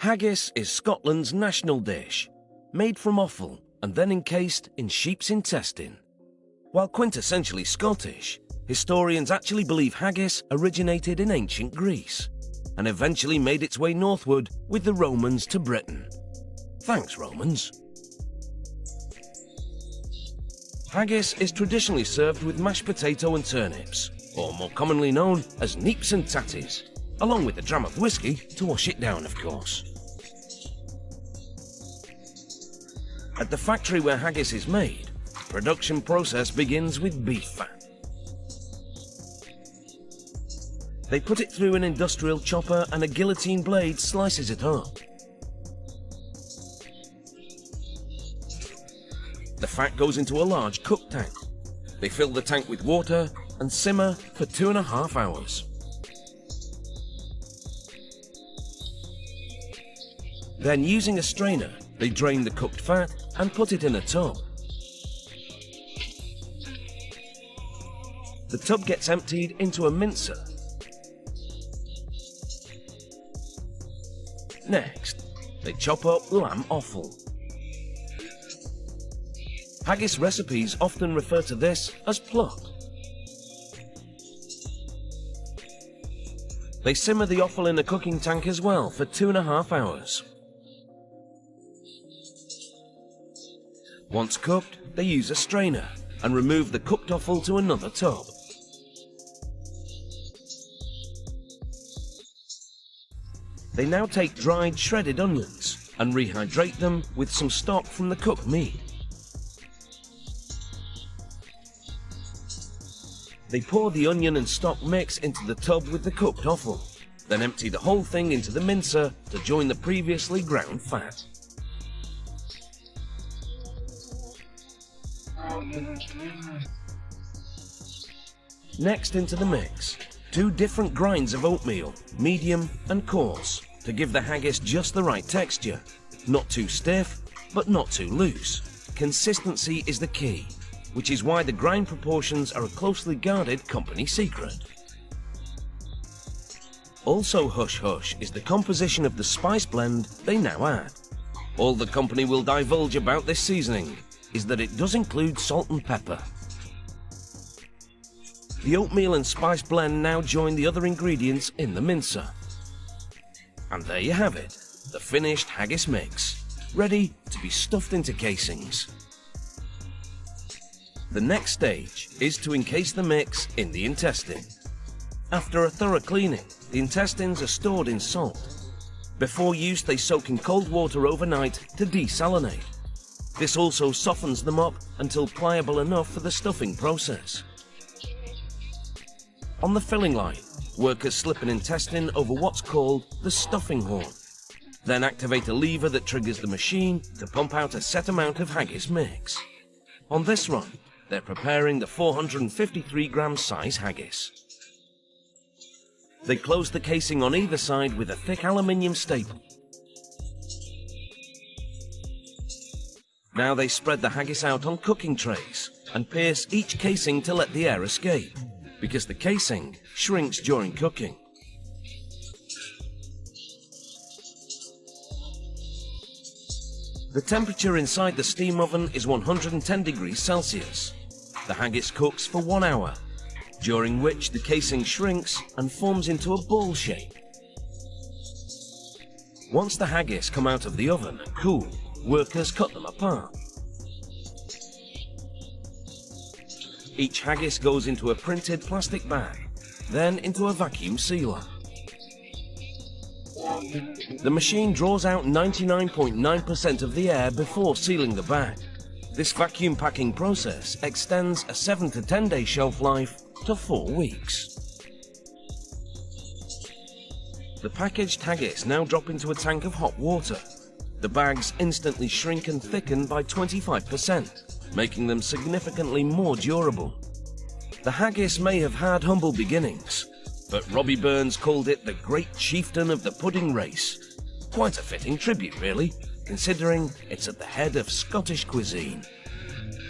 Haggis is Scotland's national dish, made from offal and then encased in sheep's intestine. While quintessentially Scottish, historians actually believe haggis originated in ancient Greece and eventually made its way northward with the Romans to Britain. Thanks, Romans. Haggis is traditionally served with mashed potato and turnips, or more commonly known as neeps and tatties, along with a dram of whiskey to wash it down, of course. At the factory where haggis is made, the production process begins with beef fat. They put it through an industrial chopper and a guillotine blade slices it up. The fat goes into a large cook tank. They fill the tank with water and simmer for 2.5 hours. Then, using a strainer, they drain the cooked fat and put it in a tub. The tub gets emptied into a mincer. Next, they chop up lamb offal. Haggis recipes often refer to this as pluck. They simmer the offal in a cooking tank as well for 2.5 hours. Once cooked, they use a strainer and remove the cooked offal to another tub. They now take dried shredded onions and rehydrate them with some stock from the cooked meat. They pour the onion and stock mix into the tub with the cooked offal, then empty the whole thing into the mincer to join the previously ground fat. Next into the mix, 2 different grinds of oatmeal, medium and coarse, to give the haggis just the right texture. Not too stiff, but not too loose. Consistency is the key, which is why the grind proportions are a closely guarded company secret. Also hush-hush is the composition of the spice blend they now add. All the company will divulge about this seasoning is that it does include salt and pepper. The oatmeal and spice blend now join the other ingredients in the mincer. And there you have it, the finished haggis mix, ready to be stuffed into casings. The next stage is to encase the mix in the intestine. After a thorough cleaning, the intestines are stored in salt. Before use, they soak in cold water overnight to desalinate. This also softens them up until pliable enough for the stuffing process. On the filling line, workers slip an intestine over what's called the stuffing horn. Then activate a lever that triggers the machine to pump out a set amount of haggis mix. On this run, they're preparing the 453-gram size haggis. They close the casing on either side with a thick aluminium staple. Now they spread the haggis out on cooking trays and pierce each casing to let the air escape, because the casing shrinks during cooking. The temperature inside the steam oven is 110 degrees Celsius. The haggis cooks for 1 hour, during which the casing shrinks and forms into a ball shape. Once the haggis come out of the oven and cool, workers cut them apart. Each haggis goes into a printed plastic bag, then into a vacuum sealer. The machine draws out 99.9% of the air before sealing the bag. This vacuum packing process extends a 7 to 10 day shelf life to 4 weeks. The packaged haggis now drop into a tank of hot water. The bags instantly shrink and thicken by 25%, making them significantly more durable. The haggis may have had humble beginnings, but Robbie Burns called it the great chieftain of the pudding race. Quite a fitting tribute, really, considering it's at the head of Scottish cuisine.